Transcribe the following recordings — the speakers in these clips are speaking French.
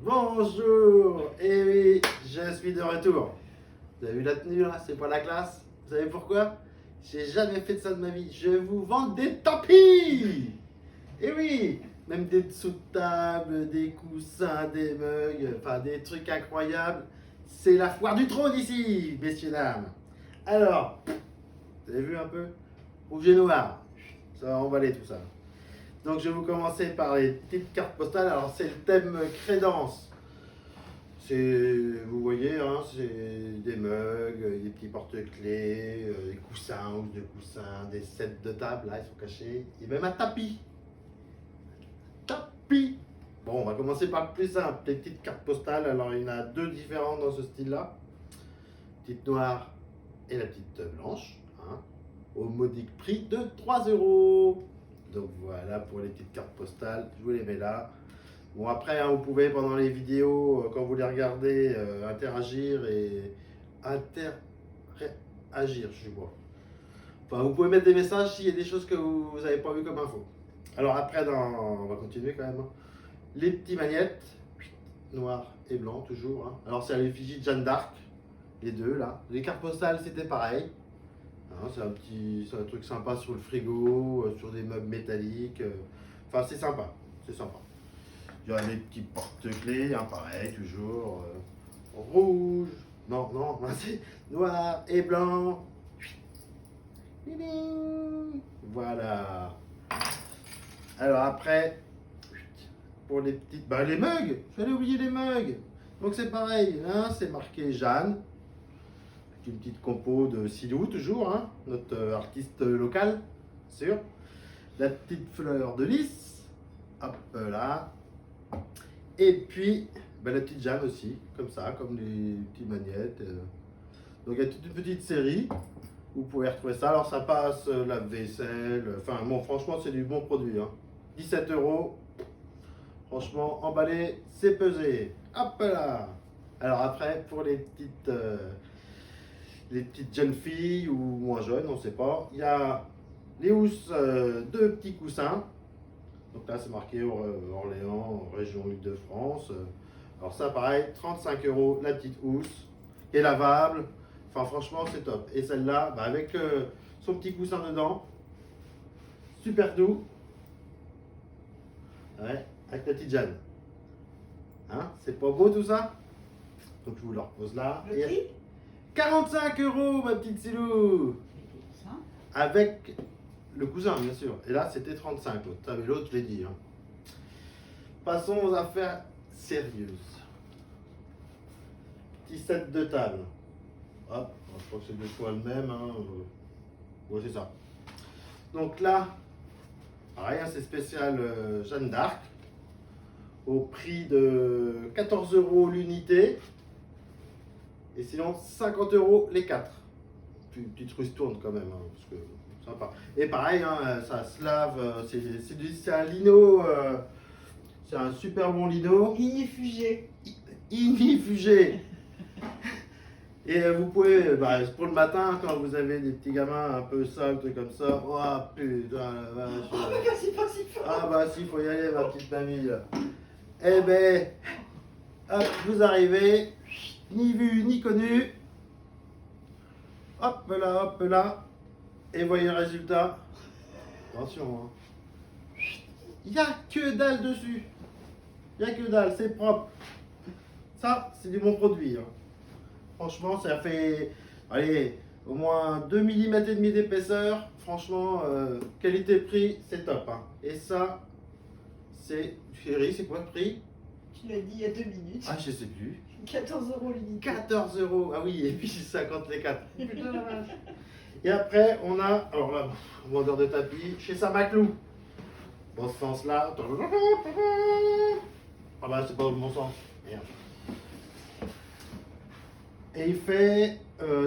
Bonjour. Et oui, je suis de retour. Vous avez vu la tenue là? C'est pas la classe. Vous savez pourquoi? J'ai jamais fait de ça de ma vie. Je vous vends des tapis. Et oui, même des dessous de table, des coussins, des mugs, enfin des trucs incroyables. C'est la foire du trône ici, messieurs dames. Alors, vous avez vu un peu? Rouge et noir. Ça va emballer tout ça. Donc je vais vous commencer par les petites cartes postales. Alors c'est le thème crédence. C'est, vous voyez, hein, c'est des mugs, des petits porte-clés, des coussins, ou de coussins, des sets de table, là ils sont cachés, et même un tapis. Tapis. Bon, on va commencer par le plus simple, les petites cartes postales. Alors il y en a deux différentes dans ce style-là. Petite noire et la petite blanche, hein, au modique prix de 3 euros. Donc voilà pour les petites cartes postales, je vous les mets là. Bon après, hein, vous pouvez pendant les vidéos, quand vous les regardez, interagir et interagir, je vois. Enfin, vous pouvez mettre des messages s'il y a des choses que vous n'avez pas vu comme info. Alors après, on va continuer quand même, hein. Les petits magnettes, noir et blanc toujours, hein. Alors c'est à l'effigie de Jeanne d'Arc, les deux là. Les cartes postales c'était pareil. Hein, c'est un truc sympa sur le frigo, sur des meubles métalliques. Enfin, c'est sympa, c'est sympa. Il y a des petits porte-clés, hein, pareil, toujours rouge. Non, non, c'est noir et blanc. Voilà. Alors après, pour les petites, bah les mugs. J'allais oublier les mugs. Donc c'est pareil, là c'est marqué Jeanne. Une petite compo de Silou, toujours, hein, notre artiste local, sûr. La petite fleur de lys, hop là. Et puis, ben, la petite Jeanne aussi, comme ça, comme les petites magnettes. Donc il y a toute une petite série, vous pouvez retrouver ça. Alors ça passe lave-vaisselle, enfin bon, franchement c'est du bon produit, hein. 17 euros, franchement, emballé, c'est pesé. Hop là. Alors après, pour les petites jeunes filles ou moins jeunes, on ne sait pas. Il y a les housses, deux petits coussins. Donc là, c'est marqué Orléans, région Île-de-France. Alors ça, pareil, 35 euros la petite housse, et lavable. Enfin, franchement, c'est top. Et celle-là, bah, avec son petit coussin dedans, super doux. Ouais, avec la petite Jeanne. Hein, c'est pas beau tout ça? Donc je vous le repose là. Le prix? 45 euros, ma petite Silou. Ça. Avec le cousin, bien sûr. Et là, c'était 35 l'autre. Ah, mais l'autre, je l'ai dit, hein. Passons aux affaires sérieuses. Petit set de table. Hop, je crois que c'est deux fois le même, hein. Ouais, c'est ça. Donc là, pareil, hein, c'est spécial Jeanne d'Arc. Au prix de 14 euros l'unité. Et sinon, 50 euros les 4. Petite ristourne quand même, hein, parce que sympa. Et pareil, hein, ça se lave, c'est un lino, c'est un super bon lino. Ignifugé. Ignifugé. Et vous pouvez, bah, pour le matin, quand vous avez des petits gamins un peu sales, trucs comme ça, oh putain la vache. Oh, mais vas-y, vas-y, Ah bah si, faut y aller, ma petite mamie là. Eh ben, hop, vous arrivez, ni vu ni connu. Hop là, et voyez le résultat. Attention, hein. Il n'y a que dalle dessus. Il n'y a que dalle, c'est propre. Ça, c'est du bon produit, hein. Franchement, ça fait, allez, au moins 2 mm et demi d'épaisseur. Franchement, qualité-prix, c'est top, hein. Et ça, c'est, chérie, c'est quoi le prix? Tu l'as dit il y a 2 minutes. Ah, je sais plus. 14 euros l'unité. 14 euros. Ah oui, et puis 50 les 4. Putain la vache. Et après, on a, alors là, vendeur de tapis, chez Saint-Maclou. Dans ce sens-là. Ah bah, c'est pas dans le bon sens. Merde. Et il fait,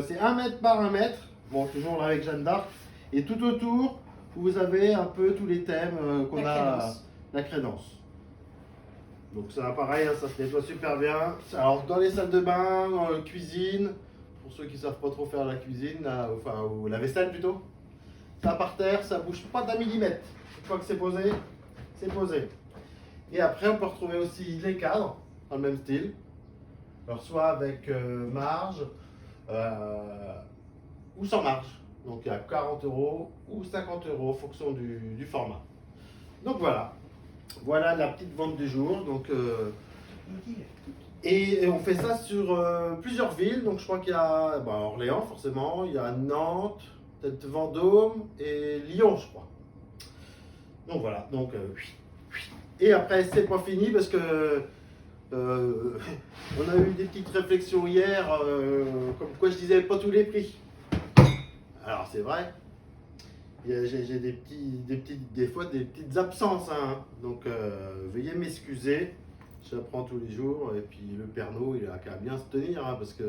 c'est 1 mètre par 1 mètre. Bon, toujours là avec Jeanne d'Arc. Et tout autour, vous avez un peu tous les thèmes qu'on La a. crédence. La crédence. Donc ça pareil, hein, ça se nettoie super bien. Alors dans les salles de bain, dans la cuisine, pour ceux qui savent pas trop faire la cuisine, là, enfin ou la vaisselle plutôt, ça par terre, ça bouge pas d'un millimètre. Une fois que c'est posé, c'est posé. Et après on peut retrouver aussi les cadres. dans le même style. Alors soit avec marge ou sans marge. Donc il y a 40 euros ou 50 euros en fonction du format. Donc voilà. Voilà la petite vente du jour. Donc, et on fait ça sur plusieurs villes. Donc je crois qu'il y a Orléans forcément, il y a Nantes, peut-être Vendôme et Lyon je crois. Donc voilà. Donc, et après c'est pas fini parce que on a eu des petites réflexions hier, comme quoi je disais pas tous les prix. Alors c'est vrai, j'ai des fois des petites absences, hein. Donc veuillez m'excuser, j'apprends tous les jours et puis le Pernod il a qu'à bien se tenir, hein, parce que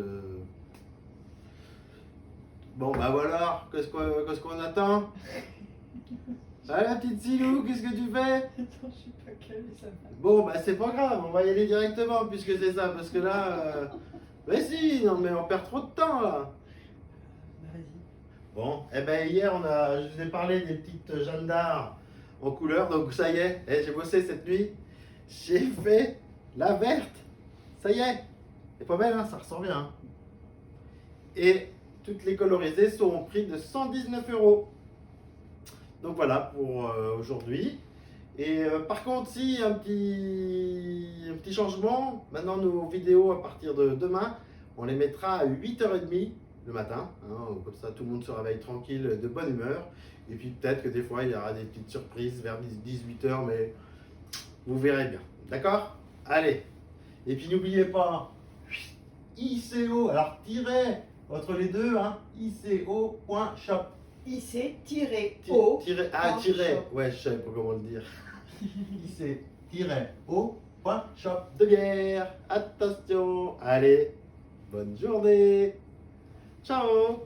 bon bah voilà, qu'est-ce qu'on attend? Ah la petite Silou, qu'est-ce que tu fais? Attends, je suis pas calée, ça va. Bon, bah c'est pas grave, on va y aller directement puisque c'est ça, parce que là. Mais si, non mais on perd trop de temps là. Vas-y. Bon, eh ben hier je vous ai parlé des petites Jeanne d'Arc en couleur, donc ça y est, j'ai bossé cette nuit. J'ai fait la verte, ça y est. C'est pas belle, hein, ça ressort bien. Hein. Et toutes les colorisées sont au prix de 119 euros. Donc voilà pour aujourd'hui. Et par contre, si un petit changement, maintenant nos vidéos à partir de demain, on les mettra à 8h30 le matin, hein, comme ça tout le monde se réveille tranquille, de bonne humeur. Et puis peut-être que des fois il y aura des petites surprises vers 18h, mais vous verrez bien. D'accord? Allez. Et puis n'oubliez pas, ICO, alors tirez entre les deux, hein, ICO.shop. IC-O. Ouais, je sais pas comment le dire. IC-O.shop de bière. Attention. Allez, bonne journée. Ciao.